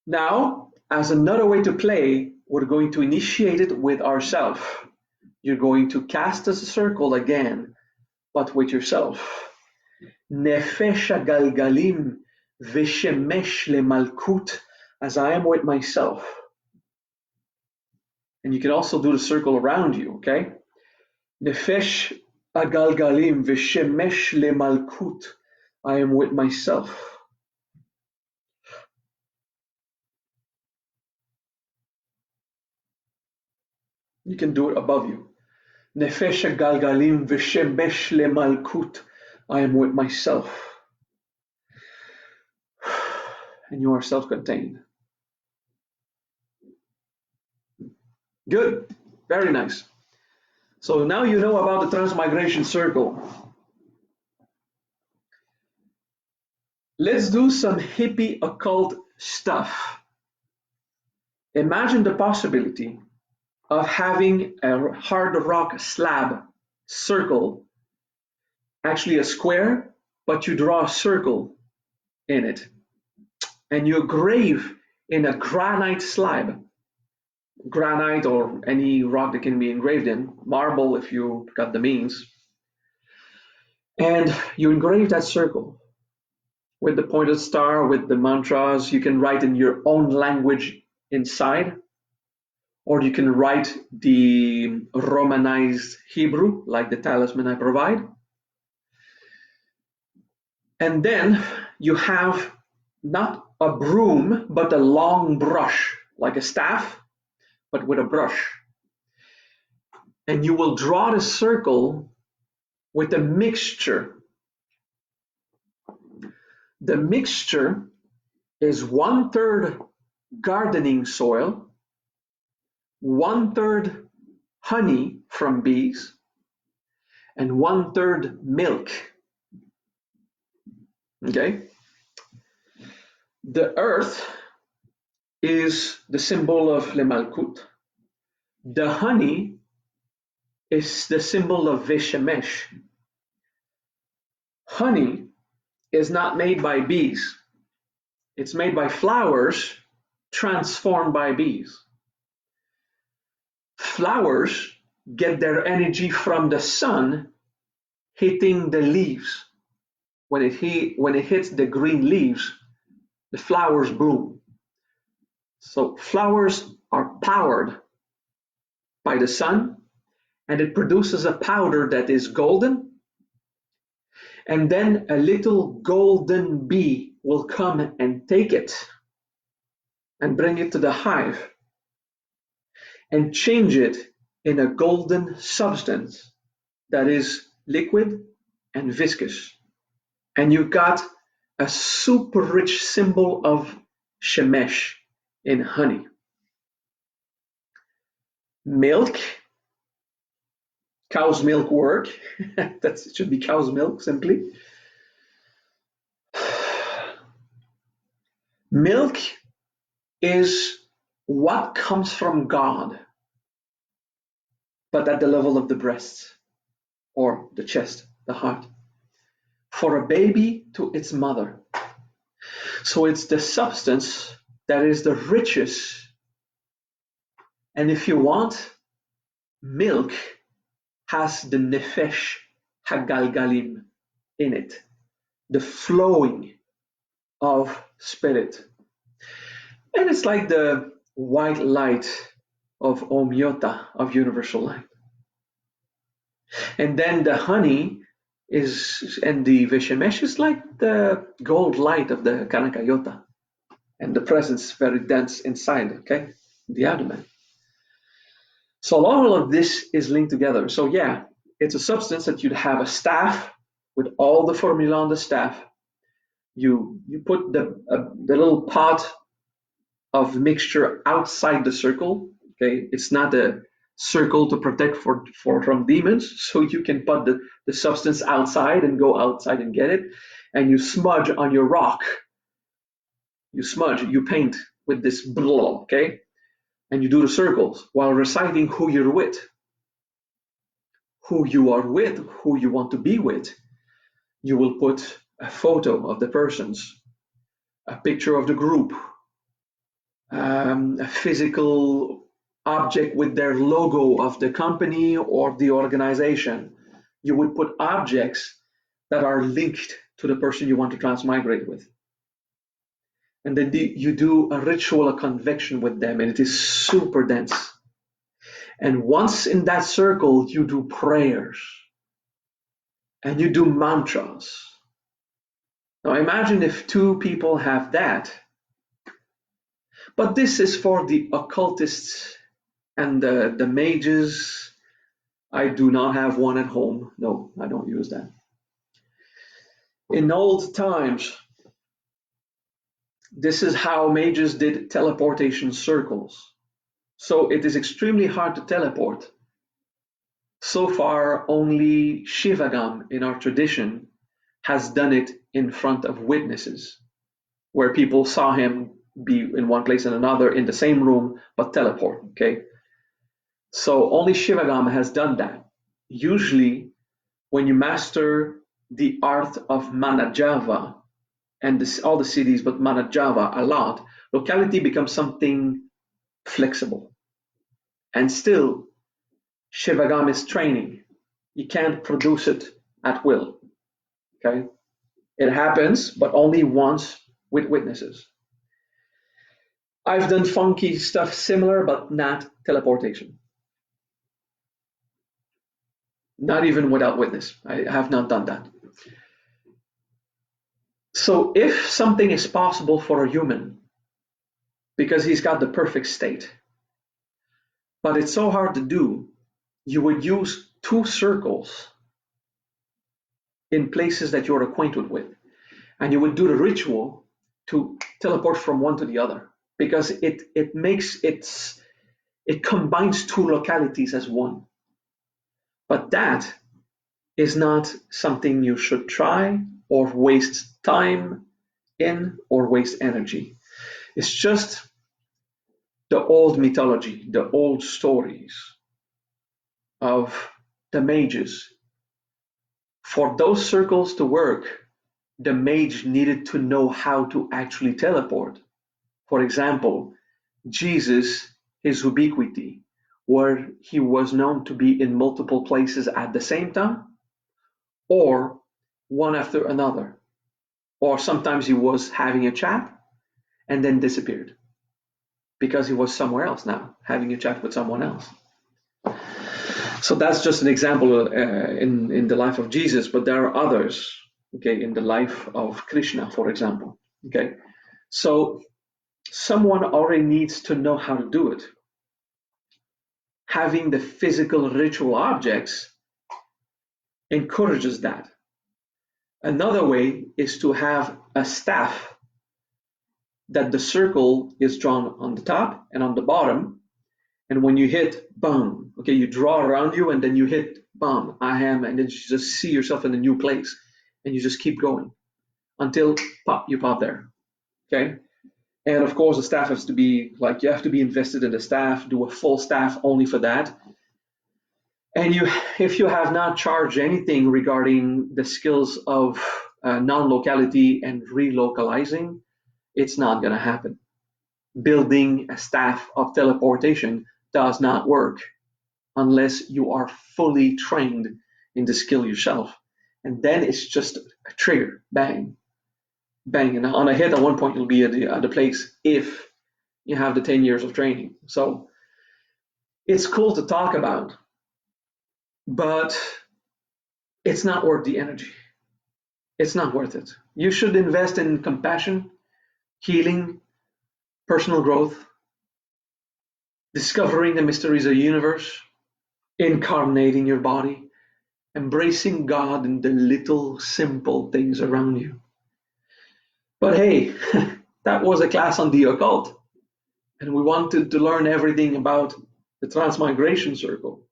Now, as another way to play, we're going to initiate it with ourselves. You're going to cast as a circle again, but with yourself. Nefesh galgalim vishemesh lemalkut, as I am with myself. And you can also do the circle around you, okay? Nefesh galgalim vishemesh lemalkut, I am with myself. You can do it above you. Nefesh galgalim vishemesh lemalkut, I am with myself. And you are self-contained. Good, very nice. So now you know about the Transmigration Circle. Let's do some hippie occult stuff. Imagine the possibility of having a hard rock slab circle, actually a square, but you draw a circle in it. And you engrave in a granite slab, granite or any rock that can be engraved in, marble if you got the means. And you engrave that circle with the pointed star, with the mantras. You can write in your own language inside, or you can write the Romanized Hebrew, like the talisman I provide. And then you have not a broom, but a long brush, like a staff, but with a brush. And you will draw the circle with a mixture. The mixture is 1/3 gardening soil, 1/3 honey from bees, and 1/3 milk. Okay? The earth is the symbol of Lemalkut. The honey is the symbol of Vishemesh. Honey is not made by bees. It's made by flowers transformed by bees. Flowers get their energy from the sun hitting the leaves. When it hits the green leaves, the flowers bloom. So flowers are powered by the sun, and it produces a powder that is golden. And then a little golden bee will come and take it and bring it to the hive and change it in a golden substance that is liquid and viscous. And you've got a super rich symbol of Shemesh in honey. Milk, cow's milk work. That should be cow's milk simply. Milk is what comes from God, but at the level of the breast or the chest, the heart. For a baby to its mother. So it's the substance that is the richest. And if you want, milk has the nefesh hagalgalim in it, the flowing of spirit. And it's like the white light of Omyota, of universal light. And then the honey and the Vishemesh is like the gold light of the Kanakayota. And the presence is very dense inside, okay? The abdomen. So all of this is linked together. So yeah, it's a substance that you'd have a staff with all the formula on the staff. You put the little pot of mixture outside the circle. Okay, it's not a circle to protect from demons, so you can put the substance outside and go outside and get it. And you smudge on your rock. You paint with this blah, okay? And you do the circles while reciting who you're with, who you are with, who you want to be with. You will put a photo of the persons, a picture of the group, a physical object with their logo of the company or the organization. You would put objects that are linked to the person you want to transmigrate with. And then you do a ritual, a convection with them, and it is super dense. And once in that circle, you do prayers and you do mantras. Now imagine if two people have that. But this is for the occultists and the mages. I do not have one at home. No, I don't use that. In old times, this is how mages did teleportation circles. So it is extremely hard to teleport. So far, only Shivagam in our tradition has done it in front of witnesses, where people saw him be in one place and another in the same room, but teleport, okay? So only Shivagam has done that. Usually, when you master the art of Manajava, and all the cities, but Manajava a lot, locality becomes something flexible. And still, Shivagam is training. You can't produce it at will. Okay? It happens, but only once with witnesses. I've done funky stuff similar, but not teleportation. Not even without witness. I have not done that. So if something is possible for a human, because he's got the perfect state, but it's so hard to do, you would use two circles in places that you're acquainted with. And you would do the ritual to teleport from one to the other, because it combines two localities as one. But that is not something you should try or waste time in or waste energy. It's just the old mythology, the old stories of the mages. For those circles to work, the mage needed to know how to actually teleport. For example, Jesus, his ubiquity, where he was known to be in multiple places at the same time, or one after another. Or sometimes he was having a chat and then disappeared because he was somewhere else now, having a chat with someone else. So that's just an example in the life of Jesus, but there are others, okay, in the life of Krishna, for example. Okay, so someone already needs to know how to do it. Having the physical ritual objects encourages that. Another way is to have a staff that the circle is drawn on the top and on the bottom, and when you hit, boom, okay, you draw around you and then you hit, boom, ahem, and then you just see yourself in a new place, and you just keep going until you pop there, okay? And of course, the staff has to be like, you have to be invested in the staff, do a full staff only for that. And if you have not charged anything regarding the skills of non-locality and relocalizing, it's not going to happen. Building a staff of teleportation does not work unless you are fully trained in the skill yourself. And then it's just a trigger, bang. bang, and on a hit at one point you'll be at the place if you have the 10 years of training. So it's cool to talk about, but it's not worth the energy. It's not worth it. You should invest in compassion, healing, personal growth, discovering the mysteries of the universe, incarnating your body, embracing God in the little simple things around you. But hey, that was a class on the occult, and we wanted to learn everything about the Transmigration Circle.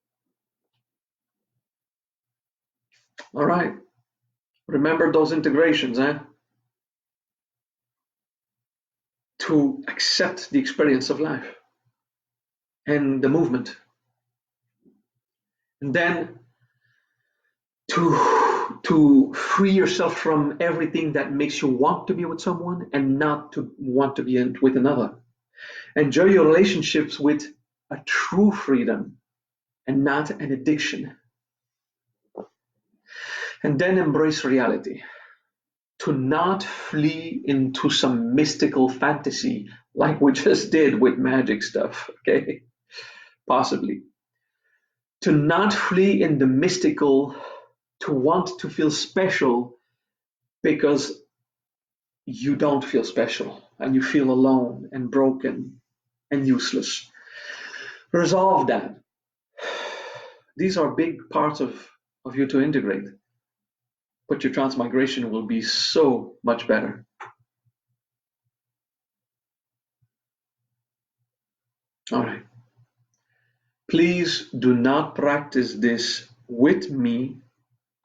All right, remember those integrations, eh? To accept the experience of life and the movement. And then to free yourself from everything that makes you want to be with someone and not to want to be with another. Enjoy your relationships with a true freedom and not an addiction. And then embrace reality. To not flee into some mystical fantasy like we just did with magic stuff, okay? Possibly. To not flee in the mystical, to want to feel special because you don't feel special and you feel alone and broken and useless. Resolve that. These are big parts of you to integrate, but your transmigration will be so much better. All right. Please do not practice this with me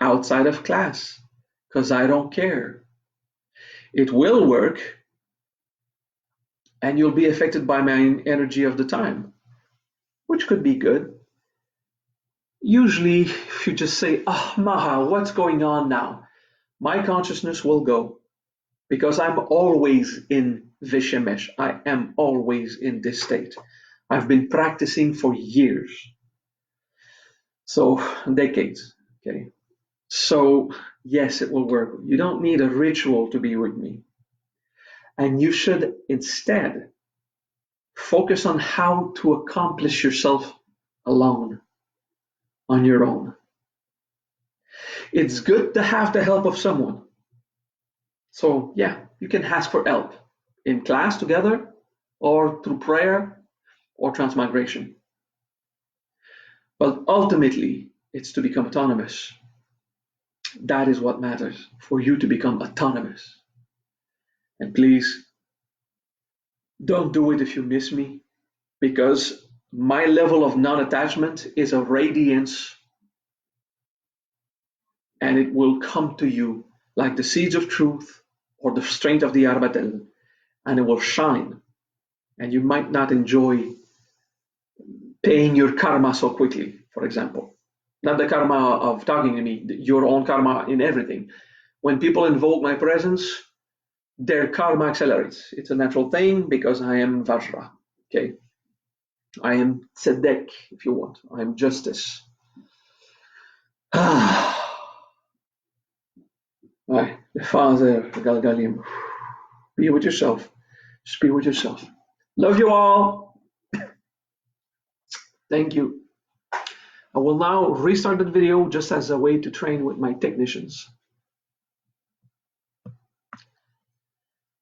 outside of class, because I don't care. It will work, and you'll be affected by my energy of the time, which could be good. Usually, if you just say, "Ah, oh, Maha, what's going on now?" My consciousness will go, because I'm always in Vishemesh. I am always in this state. I've been practicing for years. So, decades. Okay. So, yes, it will work. You don't need a ritual to be with me. And you should instead focus on how to accomplish yourself alone, on your own. It's good to have the help of someone. So, yeah, you can ask for help in class together or through prayer or transmigration. But ultimately, it's to become autonomous. That is what matters, for you to become autonomous. And please, don't do it if you miss me, because my level of non-attachment is a radiance, and it will come to you like the seeds of truth or the strength of the arbatel, and it will shine. And you might not enjoy paying your karma so quickly, for example. Not the karma of talking to me, your own karma in everything. When people invoke my presence, their karma accelerates. It's a natural thing because I am Vajra. Okay. I am Tzedek, if you want. I am justice. Right. The Father, Galgalim. Be with yourself. Just be with yourself. Love you all. Thank you. I will now restart the video just as a way to train with my technicians.